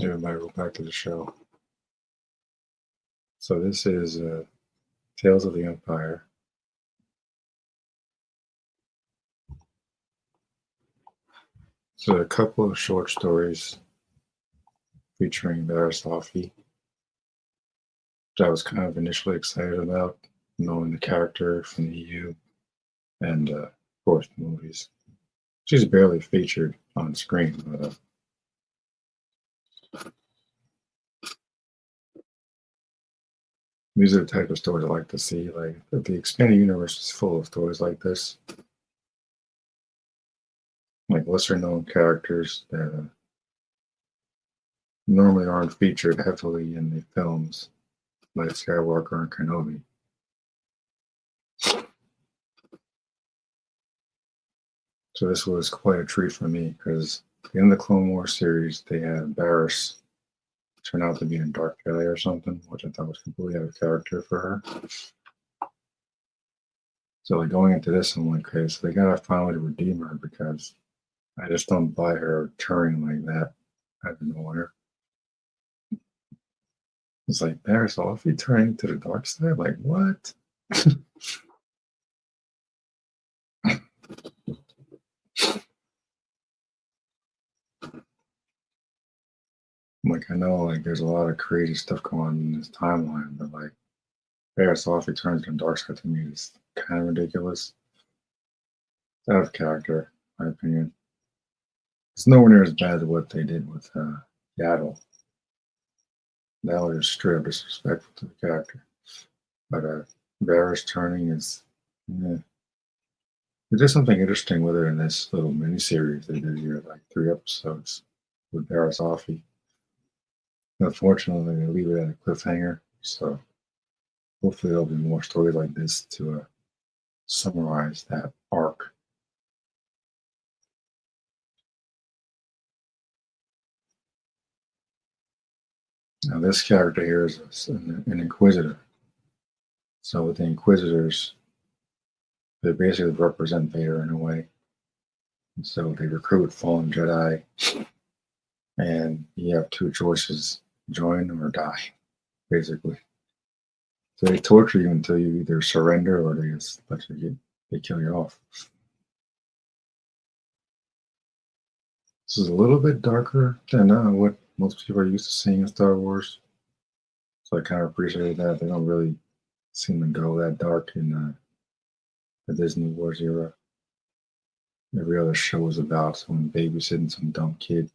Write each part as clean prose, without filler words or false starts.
Everybody go back to the show. So this is Tales of the Empire. So a couple of short stories featuring Barasafi, which I was kind of initially excited about, knowing the character from the EU and, of course, the movies. She's barely featured on screen, but these are the type of stories I like to see. Like the expanded universe is full of stories like this, like lesser known characters that normally aren't featured heavily in the films, like Skywalker and Kenobi. So this was quite a treat for me because in the Clone Wars series, they had Barriss turn out to be a Dark Jedi or something, which I thought was completely out of character for her. So like going into this, I'm like, okay, so they gotta finally redeem her because I just don't buy her turning like that out of nowhere. It's like Barriss Offee turning to the dark side, like what? Like I know like there's a lot of crazy stuff going on in this timeline, but like Barriss Offee turns to the dark side to me is kind of ridiculous. It's out of character, in my opinion. It's nowhere near as bad as what they did with Yaddle. That was just straight up disrespectful to the character. But Varys turning is, yeah. They did something interesting with her in this little miniseries they did here, like 3 episodes with Varys Offee. Unfortunately, they leave it at a cliffhanger. So hopefully there'll be more stories like this to summarize that arc. Now this character here is an Inquisitor. So with the Inquisitors, they basically represent Vader in a way. So they recruit fallen Jedi, and you have two choices: join or die, basically. So they torture you until you either surrender or they just let you get they kill you off. This is a little bit darker than what most people are used to seeing in Star Wars. So I kind of appreciate that. They don't really seem to go that dark in the Disney Wars era. Every other show is about someone babysitting some dumb kid,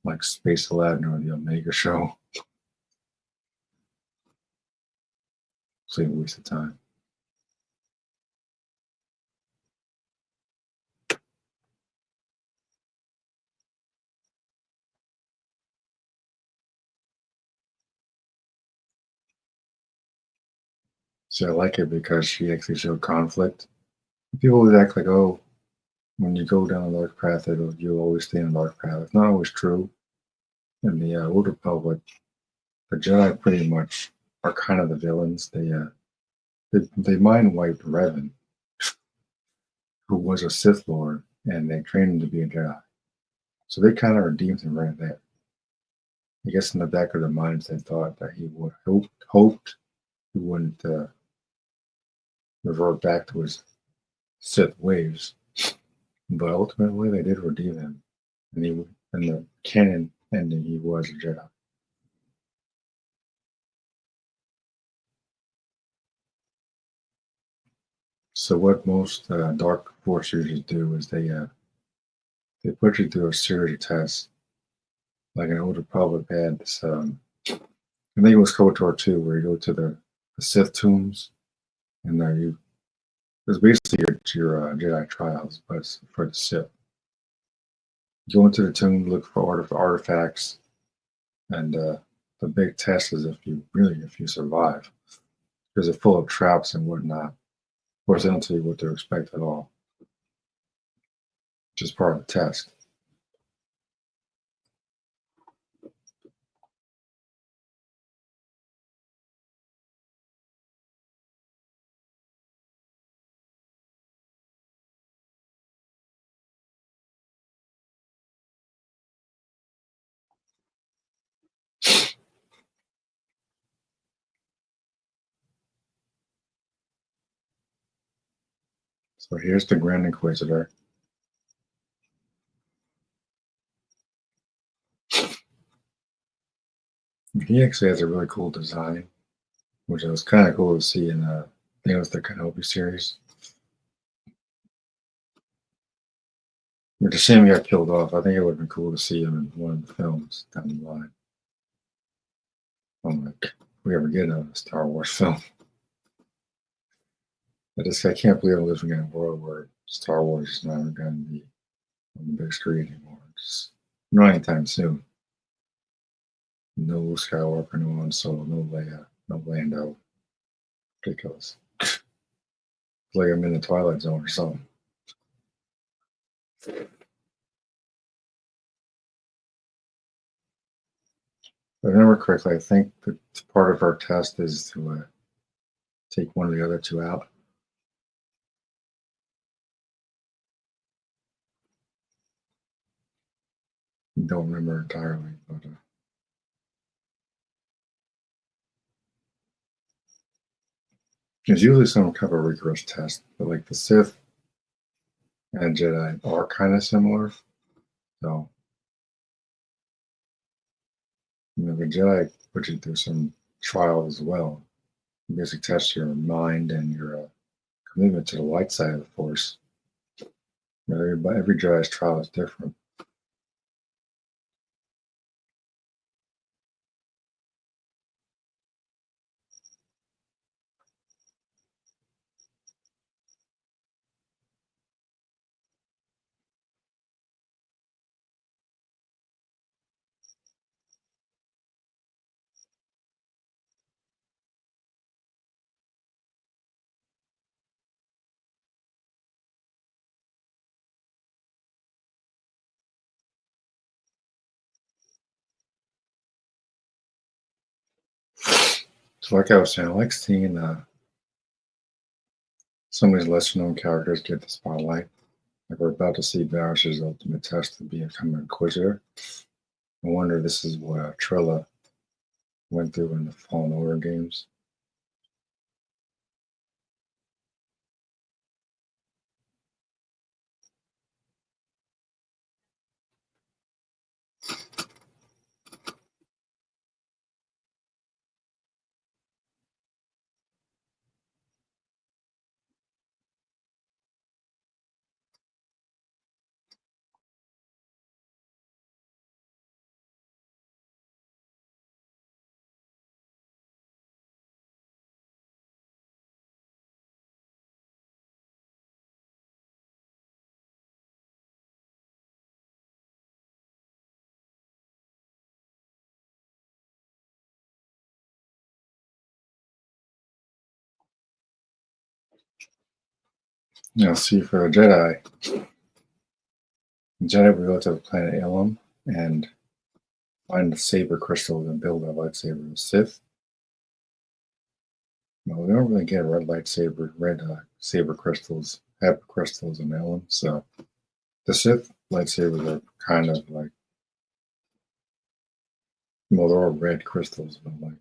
like Space Aladdin or the Omega Show. It's a waste of time. So I like it because she actually showed conflict. People always act like, oh, when you go down a dark path, you'll always stay in a dark path. It's not always true. In the Old Republic, the Jedi pretty much are kind of the villains. They mind wiped Revan, who was a Sith Lord, and they trained him to be a Jedi. So they kind of redeemed him right there. I guess in the back of their minds, they thought that he would hoped he wouldn't revert back to his Sith ways, but ultimately they did redeem him, and he in the canon ending he was a Jedi. So what most Dark Force users do is they put you through a series of tests, like an Old Republic had this. I think it was KOTOR 2, where you go to the Sith tombs, and it's basically your Jedi trials, but it's for the Sith. You go into the tomb, look for artifacts, and the big test is if you survive, because it's full of traps and whatnot. Of course, they don't tell you what to expect at all, just part of the test. So here's the Grand Inquisitor. He actually has a really cool design, which was kind of cool to see in I think it was the Kenobi series. Which a shame he got killed off. I think it would have been cool to see him in one of the films down the line. I'm like, if we ever get a Star Wars film. I can't believe I'm living in a world where Star Wars is not going to be on the big screen anymore. Just not anytime soon. No Luke Skywalker, no Han Solo, no Leia, no Lando. Ridiculous. It's like I'm in the Twilight Zone or something. If I remember correctly, I think that part of our test is to take one of the other two out. Don't remember entirely, but it's usually some kind of a rigorous test. But like the Sith and Jedi are kind of similar. So, the Jedi put you through some trial as well. You basically test your mind and your commitment to the light side of the Force. Every Jedi's trial is different. So, like I was saying, I like seeing some of these lesser known characters get the spotlight. Like we're about to see Varys' ultimate test to become an Inquisitor. I wonder if this is what Trilla went through in the Fallen Order games. See, for a Jedi will go to the planet Ilum and find the saber crystals and build a lightsaber. The Sith, no, we don't really get red saber crystals, have crystals in Ilum. So the Sith lightsabers are kind of like, well, they're all red crystals, but like,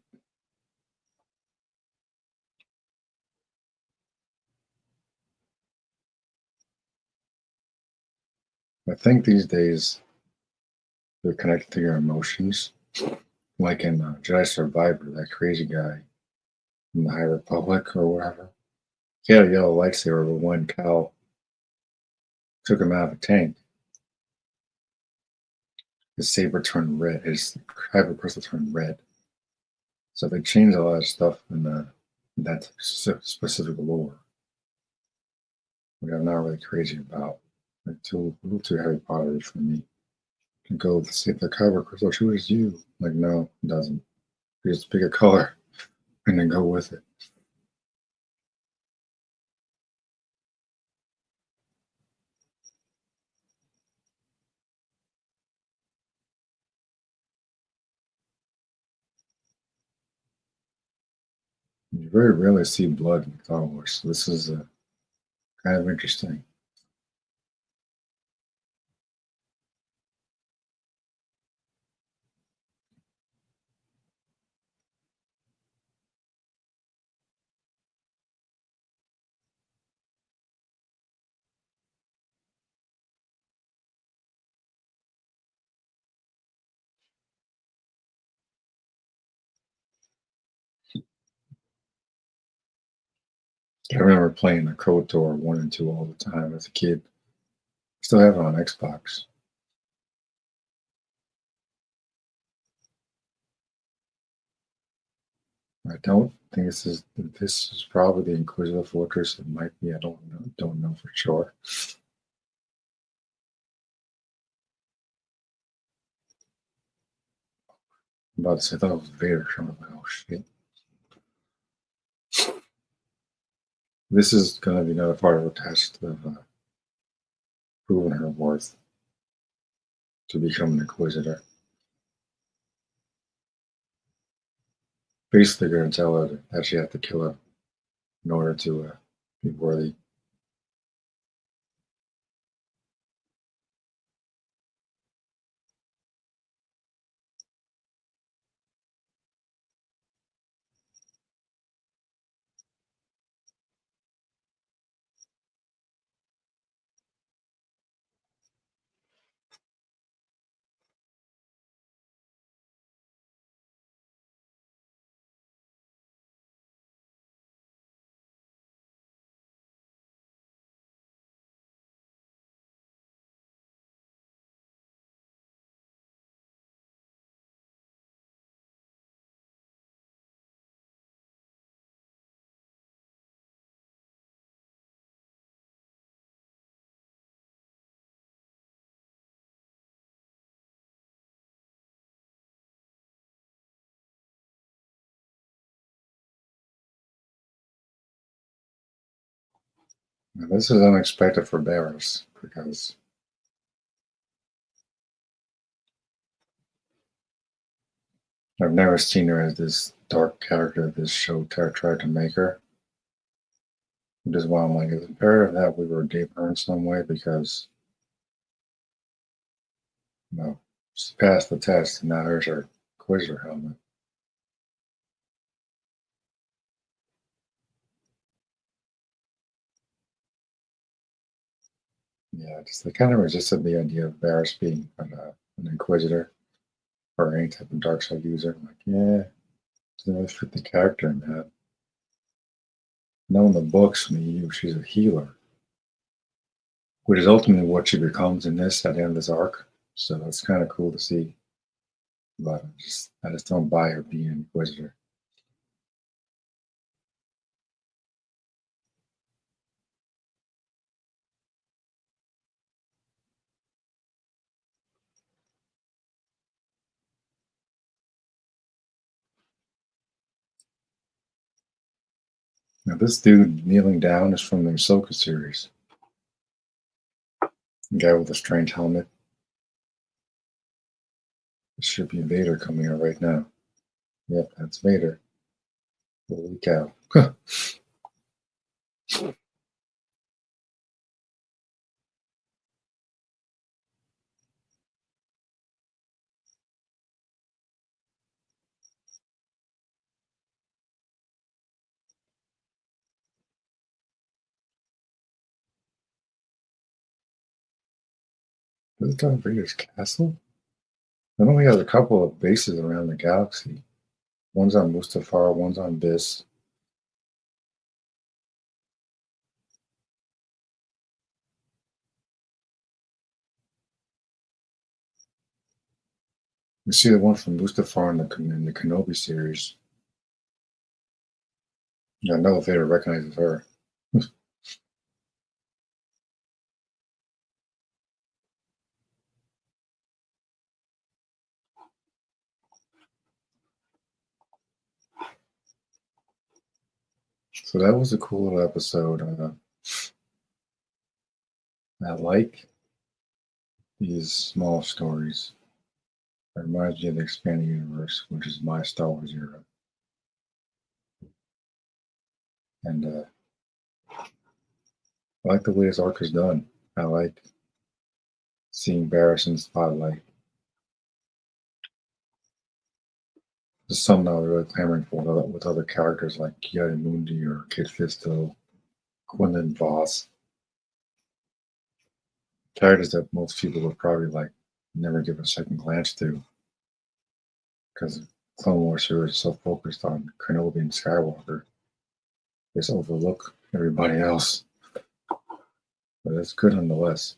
I think these days they're connected to your emotions. Like in Jedi Survivor, that crazy guy in the High Republic or whatever. He had a yellow lightsaber, but when Cal took him out of the tank, his saber turned red. His hyper crystal turned red. So they changed a lot of stuff in that specific lore, which I'm not really crazy about. Like a little too Harry Potter for me. You go see the cover, crystal chooses you. Like no, it doesn't. You just pick a color and then go with it. You very rarely see blood in Star Wars, so this is kind of interesting. I remember playing the KOTOR 1 and 2 all the time as a kid. Still have it on Xbox. I don't think this is probably the Inquisitive Fortress. It might be. I don't know for sure. I'm about to say I thought it was Vader. So I'm like, oh shit. This is gonna be another part of the test of proving her worth to become an Inquisitor. Basically, they're gonna tell her that she has to kill her in order to be worthy. Now, this is unexpected for Barris because I've never seen her as this dark character this show tried to make her. Which is why I'm like, it's imperative that we redeem her in some way because she passed the test and now here's her Inquisitor helmet. Yeah, just I kind of resisted the idea of Barris being an Inquisitor or any type of dark side user. I'm like, yeah, doesn't really fit the character in that. No, in the books, she's a healer, which is ultimately what she becomes in this at the end of this arc. So that's kind of cool to see. But I just don't buy her being an Inquisitor. Now, this dude kneeling down is from the Ahsoka series. The guy with the strange helmet. It should be Vader coming out right now. Yep, that's Vader. Holy cow. This is Darth Vader's castle? It only has a couple of bases around the galaxy. One's on Mustafar, one's on Biss. You see the one from Mustafar in the Kenobi series. Yeah, I know Vader recognizes her. So that was a cool little episode. I like these small stories. It reminds me of the expanded universe, which is my Star Wars era. And I like the way this arc is done. I like seeing Barris in the spotlight. This is something I was really clamoring for with other characters like Kiara Mundi or Kid Fisto, Quinlan Voss. Characters that most people would probably like never give a second glance to because Clone Wars series is so focused on Kenobi and Skywalker. It's overlook everybody else. But it's good nonetheless.